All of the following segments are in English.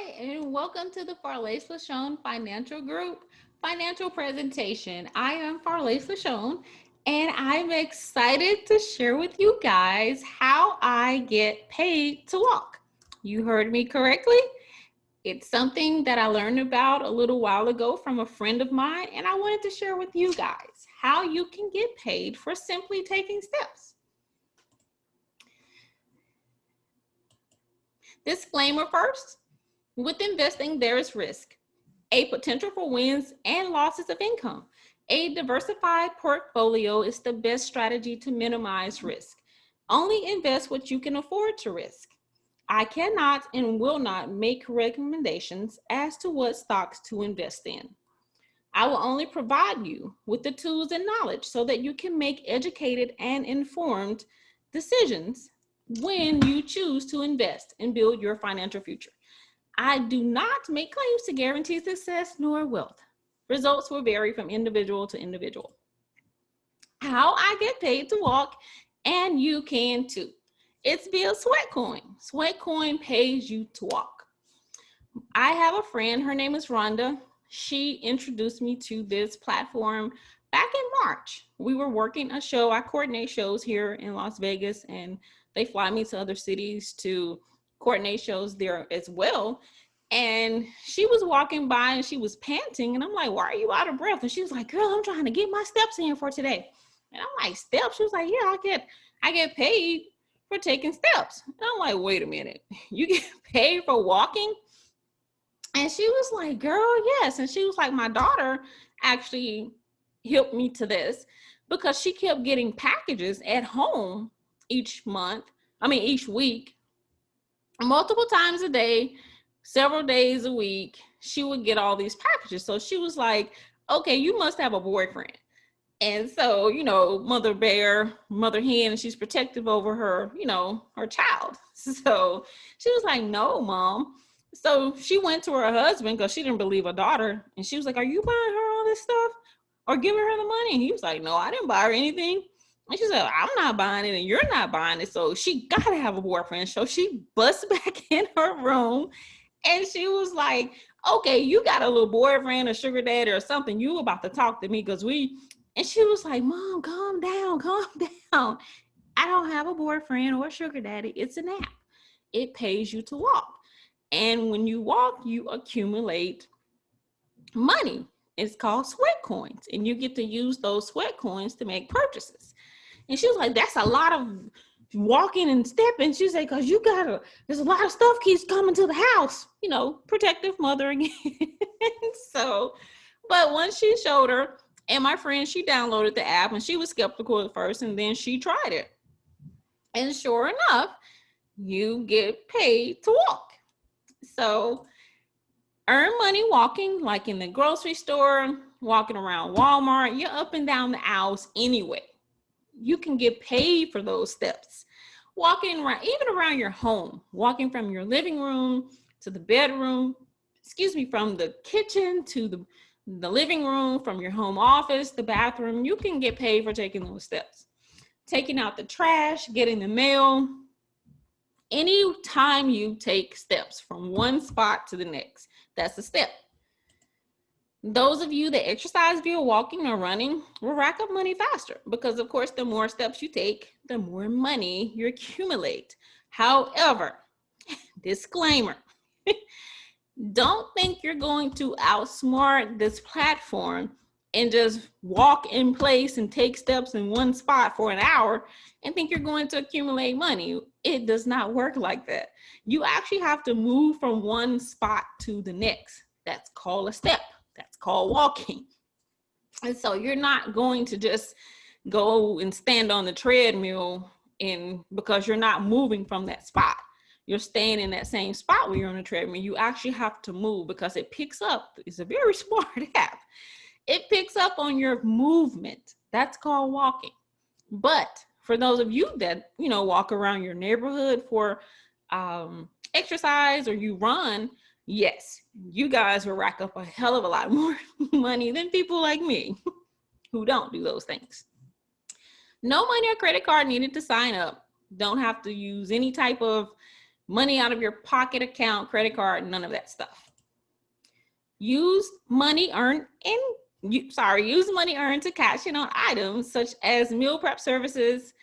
and welcome to the Farlace LaShone Financial Group financial presentation. I am Farlace LaShone, and I'm excited to share with you guys how I get paid to walk. You heard me correctly. It's something that I learned about a little while ago from a friend of mine, and I wanted to share with you guys how you can get paid for simply taking steps. Disclaimer first. With investing, there is risk, a potential for wins and losses of income. A diversified portfolio is the best strategy to minimize risk. Only invest what you can afford to risk. I cannot and will not make recommendations as to what stocks to invest in. I will only provide you with the tools and knowledge so that you can make educated and informed decisions when you choose to invest and build your financial future. I do not make claims to guarantee success nor wealth. Results will vary from individual to individual. How I get paid to walk, and you can too. It's via Sweatcoin. Sweatcoin pays you to walk. I have a friend, her name is Rhonda. She introduced me to this platform back in March. We were working a show. I coordinate shows here in Las Vegas, and they fly me to other cities to coordinate shows there as well. And she was walking by and she was panting, and I'm like, why are you out of breath? And she was like, girl, I'm trying to get my steps in for today. And I'm like, steps? She was like, yeah, I get paid for taking steps. And I'm like, wait a minute, you get paid for walking? And she was like, girl, yes. And she was like, my daughter actually helped me to this because she kept getting packages at home each week, multiple times a day, several days a week. She would get all these packages. So she was like, okay, you must have a boyfriend. And so, mother bear, mother hen, and she's protective over her, her child. So she was like, no, mom. So she went to her husband because she didn't believe her daughter. And she was like, are you buying her all this stuff or giving her the money? And he was like, no, I didn't buy her anything. And she said, I'm not buying it and you're not buying it. So she got to have a boyfriend. So she busts back in her room and she was like, okay, you got a little boyfriend or sugar daddy or something. You about to talk to me and she was like, mom, calm down. I don't have a boyfriend or a sugar daddy. It's an app. It pays you to walk. And when you walk, you accumulate money. It's called sweat coins. And you get to use those sweat coins to make purchases. And she was like, that's a lot of walking and stepping. She said, because there's a lot of stuff keeps coming to the house, protective mother again. But once she showed her, and my friend, she downloaded the app and she was skeptical at first, and then she tried it. And sure enough, you get paid to walk. So earn money walking, like in the grocery store, walking around Walmart, you're up and down the aisles anyway. You can get paid for those steps. Walking around, even around your home, walking from your living room to the bedroom, from the kitchen to the living room, from your home office, the bathroom, you can get paid for taking those steps. Taking out the trash, getting the mail. Any time you take steps from one spot to the next, that's a step. Those of you that exercise via walking or running will rack up money faster because, of course, the more steps you take, the more money you accumulate. However, disclaimer, don't think you're going to outsmart this platform and just walk in place and take steps in one spot for an hour and think you're going to accumulate money. It does not work like that. You actually have to move from one spot to the next. That's called a step. That's called walking. And so you're not going to just go and stand on the treadmill because you're not moving from that spot. You're staying in that same spot where you're on the treadmill. You actually have to move because it picks up. It's a very smart app. It picks up on your movement. That's called walking. But for those of you that, walk around your neighborhood for exercise or you run, yes, you guys will rack up a hell of a lot more money than people like me who don't do those things. No money or credit card needed to sign up. Don't have to use any type of money out of your pocket account, credit card, none of that stuff. Use money earned to cash in on items such as meal prep services,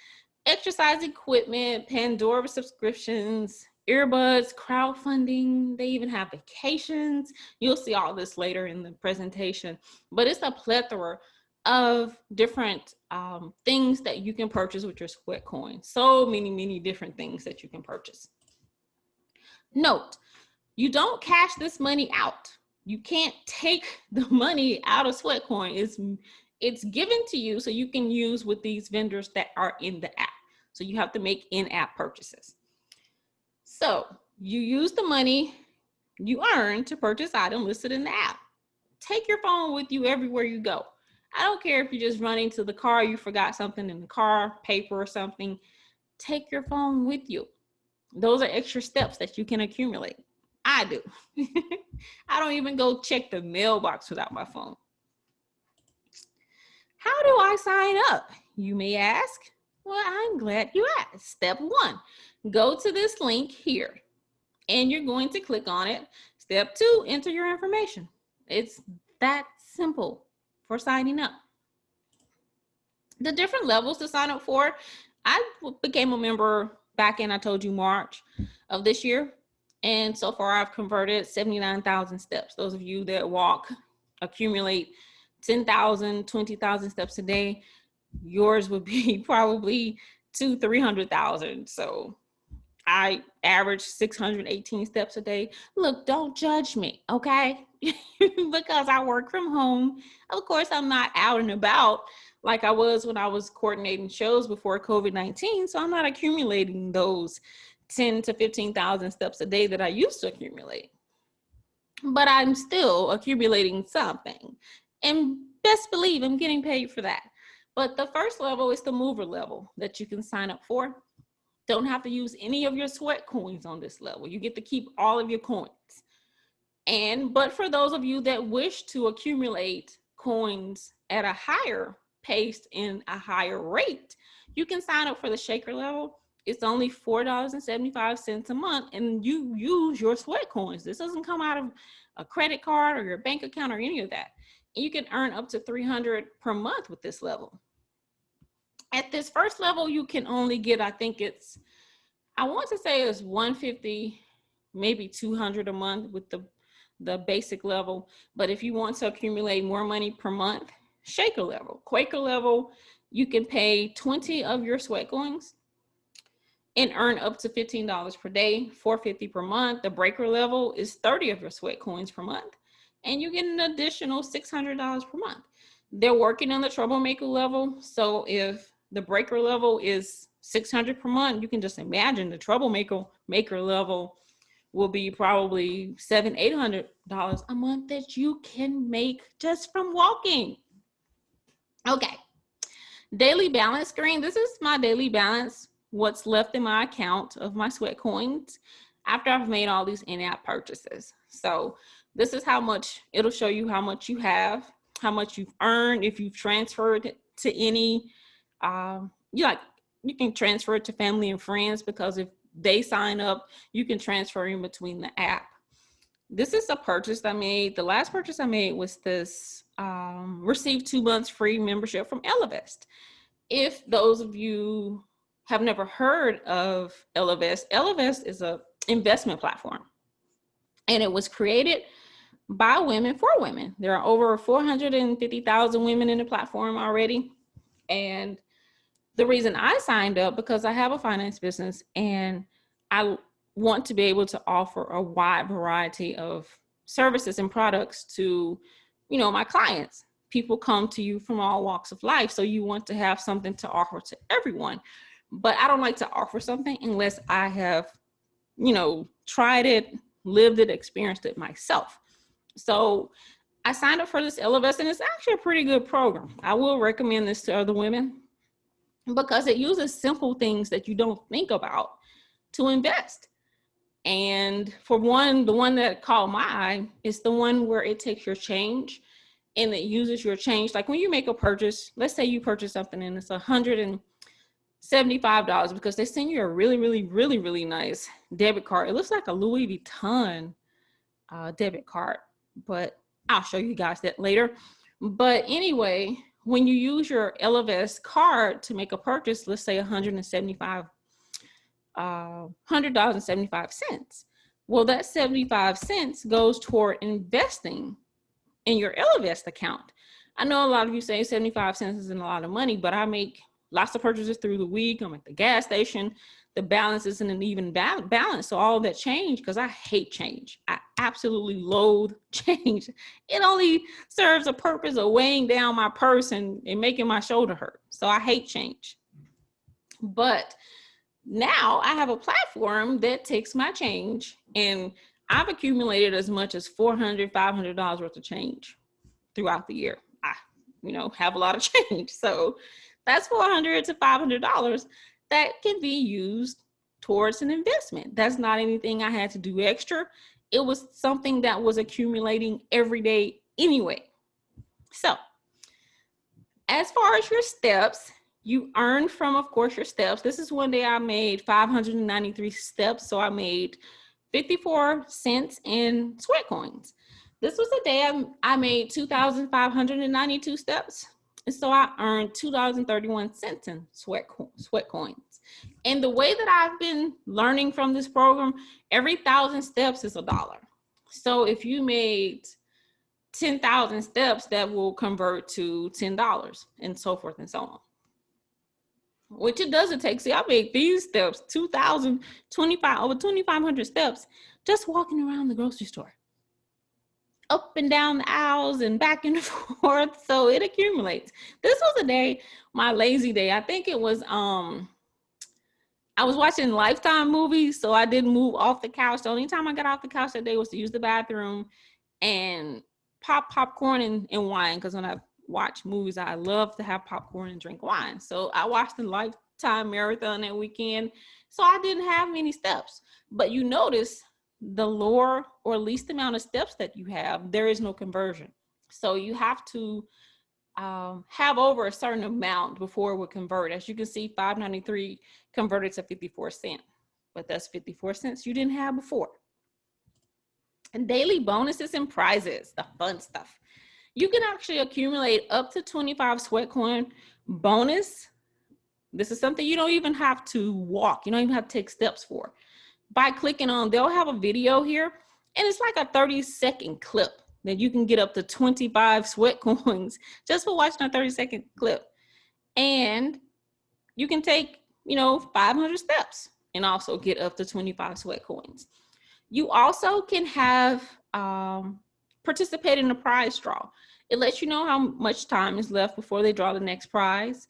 exercise equipment, Pandora subscriptions, earbuds, crowdfunding. They even have vacations. You'll see all this later in the presentation, but it's a plethora of different things that you can purchase with your sweat coins. So many different things that you can purchase. Note, you don't cash this money out. You can't take the money out of sweat coin. It's given to you so you can use with these vendors that are in the app. So you have to make in-app purchases. So you use the money you earn to purchase items listed in the app. Take your phone with you everywhere you go. I don't care if you're just running to the car, you forgot something in the car, paper or something. Take your phone with you. Those are extra steps that you can accumulate. I do. I don't even go check the mailbox without my phone. How do I sign up? You may ask. Well, I'm glad you asked. Step 1, go to this link here and you're going to click on it. Step 2, enter your information. It's that simple for signing up. The different levels to sign up for, I became a member back in, I told you, March of this year. And so far I've converted 79,000 steps. Those of you that walk, accumulate 10,000, 20,000 steps a day, yours would be probably 200,000-300,000. So I average 618 steps a day. Look, don't judge me, okay? Because I work from home. Of course, I'm not out and about like I was when I was coordinating shows before COVID-19. So I'm not accumulating those 10 to 15,000 steps a day that I used to accumulate. But I'm still accumulating something. And best believe I'm getting paid for that. But the first level is the mover level that you can sign up for. Don't have to use any of your sweat coins on this level. You get to keep all of your coins. But for those of you that wish to accumulate coins at a higher pace and a higher rate, you can sign up for the shaker level. It's only $4.75 a month, and you use your sweat coins. This doesn't come out of a credit card or your bank account or any of that. And you can earn up to $300 per month with this level. At this first level, you can only get, I want to say it's $150, maybe $200 a month with the basic level. But if you want to accumulate more money per month, shaker level, Quaker level, you can pay 20 of your sweat coins and earn up to $15 per day, $450 per month. The breaker level is 30 of your sweat coins per month, and you get an additional $600 per month. They're working on the troublemaker level. So if the breaker level is $600 per month, you can just imagine the troublemaker level will be probably $700-800 a month that you can make just from walking. Okay, daily balance screen. This is my daily balance, what's left in my account of my sweat coins after I've made all these in-app purchases. So this is how much, it'll show you how much you have, how much you've earned, if you've transferred to any, you can transfer it to family and friends, because if they sign up, you can transfer in between the app. This is a purchase I made. The last purchase I made was this, received 2 months free membership from Ellevest. If those of you have never heard of Ellevest, Ellevest is an investment platform, and it was created by women for women. There are over 450,000 women in the platform already. And the reason I signed up, because I have a finance business and I want to be able to offer a wide variety of services and products to, my clients. People come to you from all walks of life. So you want to have something to offer to everyone. But I don't like to offer something unless I have, tried it, lived it, experienced it myself. So I signed up for this Ellevest, and it's actually a pretty good program. I will recommend this to other women because it uses simple things that you don't think about to invest. And for one, the one that caught my eye is the one where it takes your change and it uses your change. Like when you make a purchase, let's say you purchase something and it's $150, $75 because they send you a really nice debit card. It looks like a Louis Vuitton debit card, but I'll show you guys that later. But anyway, when you use your Ellevest card to make a purchase, let's say $175. Well, that 75 cents goes toward investing in your Ellevest account. I know a lot of you say 75 cents isn't a lot of money, but I make lots of purchases through the week. I'm at the gas station. The balance isn't an even balance. So all of that change, because I hate change. I absolutely loathe change. It only serves a purpose of weighing down my purse and making my shoulder hurt. So I hate change. But now I have a platform that takes my change, and I've accumulated as much as $400, $500 worth of change throughout the year. I, have a lot of change. So that's $400 to $500 that can be used towards an investment. That's not anything I had to do extra. It was something that was accumulating every day anyway. So as far as your steps, you earn from, of course, your steps. This is one day I made 593 steps. So I made 54 cents in sweat coins. This was a day I made 2,592 steps. And so I earned $2.31 in sweat coins. And the way that I've been learning from this program, every 1,000 steps is $1. So if you made 10,000 steps, that will convert to $10 and so forth and so on. Which it doesn't take. See, I made these steps, over 2,500 steps, just walking around the grocery store, up and down the aisles and back and forth. So it accumulates. This was a day, my lazy day. I think it was, I was watching Lifetime movies, so I didn't move off the couch. The only time I got off the couch that day was to use the bathroom and pop popcorn and wine. Because when I watch movies, I love to have popcorn and drink wine. So I watched the Lifetime marathon that weekend. So I didn't have many steps. But you notice the lower or least amount of steps that you have, there is no conversion. So you have to have over a certain amount before it would convert. As you can see, 593 converted to 54 cents. But that's 54 cents you didn't have before. And daily bonuses and prizes, the fun stuff. You can actually accumulate up to 25 sweat coin bonus. This is something you don't even have to walk. You don't even have to take steps for. By clicking on, they'll have a video here, and it's like a 30-second clip that you can get up to 25 sweat coins just for watching a 30-second clip. And you can take, 500 steps and also get up to 25 sweat coins. You also can have participate in a prize draw. It lets you know how much time is left before they draw the next prize.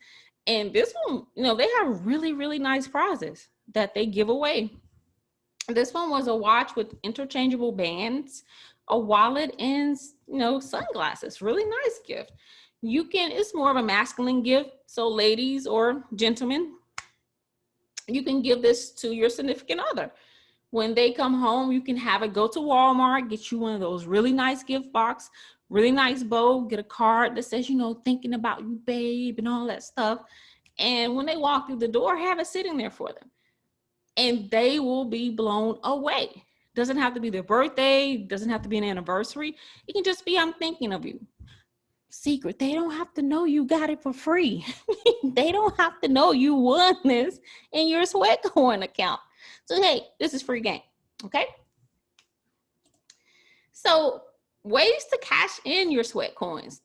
And this one, they have really nice prizes that they give away. This one was a watch with interchangeable bands, a wallet, and sunglasses. Really nice gift. It's more of a masculine gift. So ladies or gentlemen, you can give this to your significant other. When they come home, you can have it go to Walmart, get you one of those really nice gift box, really nice bow, get a card that says, thinking about you, babe, and all that stuff. And when they walk through the door, have it sitting there for them. And they will be blown away. Doesn't have to be their birthday, doesn't have to be an anniversary. It can just be, I'm thinking of you. Secret, they don't have to know you got it for free. They don't have to know you won this in your sweat coin account. So, hey, this is free game, okay? So, ways to cash in your sweat coins.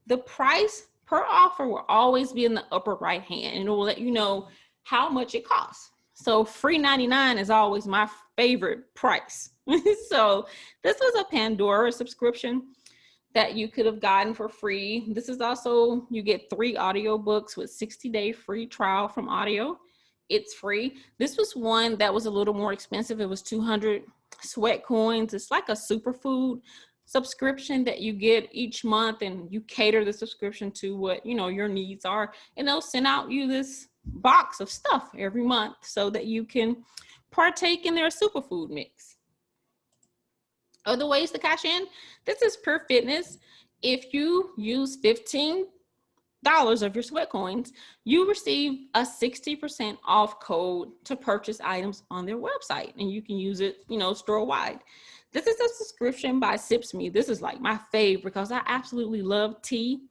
The price per offer will always be in the upper right hand, and it will let you know how much it costs. So, free 99 is always my favorite price. So, this was a Pandora subscription that you could have gotten for free. This is also, you get 3 audiobooks with 60-day free trial from Audio. It's free. This was one that was a little more expensive. It was 200 sweat coins. It's like a superfood subscription that you get each month, and you cater the subscription to what your needs are, and they'll send out you this box of stuff every month so that you can partake in their superfood mix. Other ways to cash in, this is Pure Fitness. If you use $15 of your sweat coins, you receive a 60% off code to purchase items on their website, and you can use it, store-wide. This is a subscription by Sips Me. This is like my favorite because I absolutely love tea.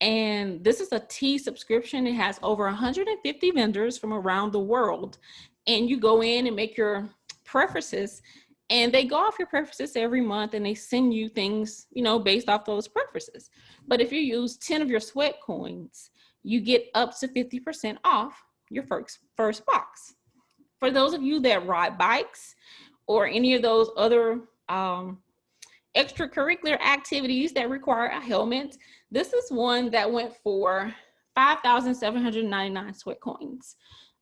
And this is a tea subscription. It has over 150 vendors from around the world. And you go in and make your preferences, and they go off your preferences every month, and they send you things, based off those preferences. But if you use 10 of your sweat coins, you get up to 50% off your first box. For those of you that ride bikes or any of those other extracurricular activities that require a helmet, this is one that went for 5,799 sweat coins.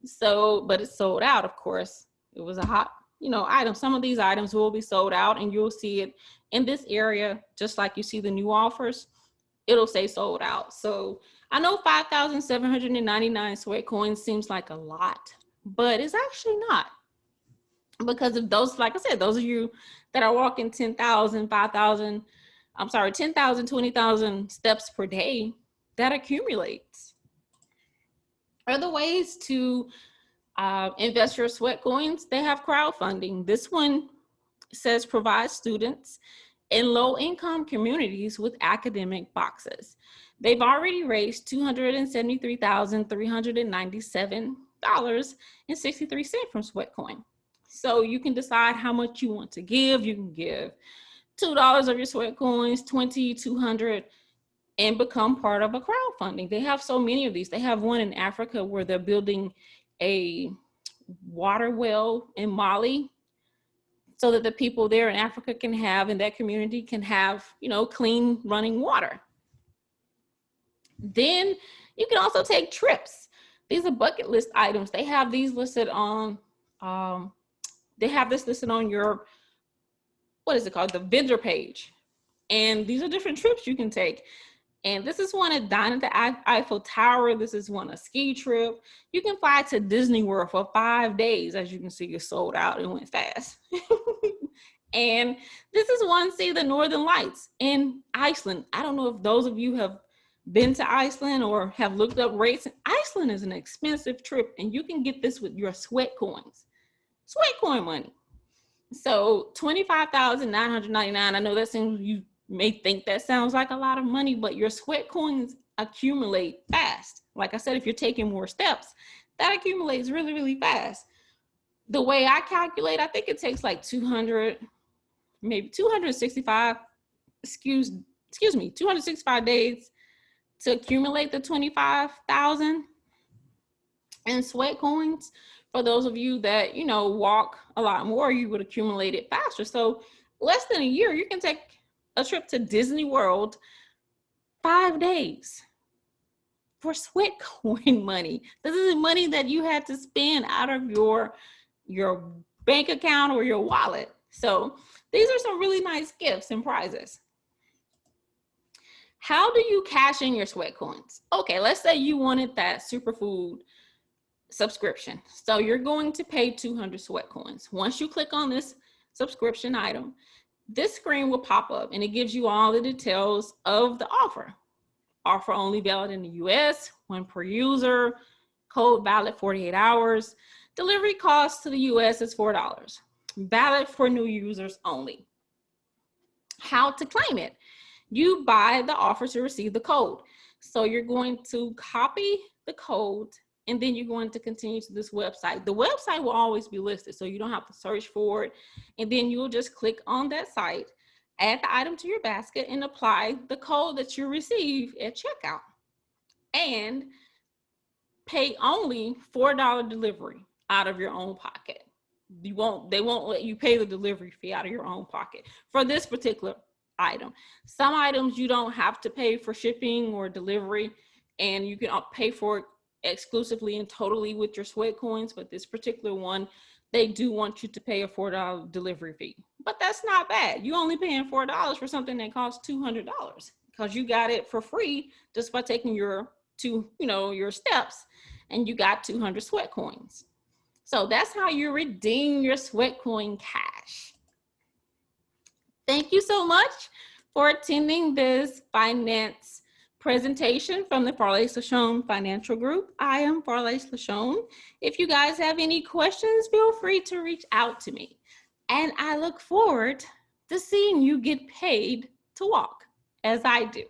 So, but it's sold out, of course. It was a hot, item. Some of these items will be sold out, and you'll see it in this area, just like you see the new offers, it'll say sold out. So I know 5,799 sweat coins seems like a lot, but it's actually not. Because of those, like I said, those of you that are walking 10,000, 20,000 steps per day, that accumulates. Other ways to invest your sweat coins, they have crowdfunding. This one says provide students in low-income communities with academic boxes. They've already raised $273,397.63 from Sweatcoin. So you can decide how much you want to give. You can give $2 of your sweat coins, 20, 200, and become part of a crowdfunding. They have so many of these. They have one in Africa where they're building a water well in Mali so that the people there in Africa can have, in that community can have, clean running water. Then you can also take trips. These are bucket list items. They have these listed on, they have this listed on your, what is it called? The vendor page. And these are different trips you can take. And this is one at Dine at the Eiffel Tower. This is one a ski trip. You can fly to Disney World for 5 days. As you can see, it's sold out. It went fast. And this is one, see the Northern Lights in Iceland. I don't know if those of you have been to Iceland or have looked up rates. Iceland is an expensive trip, and you can get this with your sweat coins, sweat coin money. So $25,999. I know that seems, you may think that sounds like a lot of money, but your sweat coins accumulate fast. Like I said, if you're taking more steps, that accumulates really, really fast. The way I calculate, I think it takes like 265 days to accumulate the 25,000 in sweat coins. For those of you that, walk a lot more, you would accumulate it faster. So less than a year, you can take a trip to Disney World, 5 days for sweat coin money. This is money that you had to spend out of your bank account or your wallet. So these are some really nice gifts and prizes. How do you cash in your sweat coins? Okay, let's say you wanted that superfood subscription. So you're going to pay 200 sweat coins. Once you click on this subscription item, this screen will pop up and it gives you all the details of the offer. Offer only valid in the US, one per user, code valid 48 hours. Delivery cost to the US is $4. Valid for new users only. How to claim it? You buy the offer to receive the code. So you're going to copy the code, and then you're going to continue to this website. The website will always be listed, so you don't have to search for it. And then you'll just click on that site, add the item to your basket, and apply the code that you receive at checkout. And pay only $4 delivery out of your own pocket. They won't let you pay the delivery fee out of your own pocket for this particular item. Some items you don't have to pay for shipping or delivery, and you can pay for it exclusively and totally with your sweat coins, but this particular one, they do want you to pay a $4 delivery fee. But that's not bad. You're only paying $4 for something that costs $200 because you got it for free just by taking your steps, and you got 200 sweat coins. So that's how you redeem your sweat coin cash. Thank you so much for attending this finance presentation from the Farlace LaShone Financial Group. I am Farlace LaShone. If you guys have any questions, feel free to reach out to me. And I look forward to seeing you get paid to walk, as I do.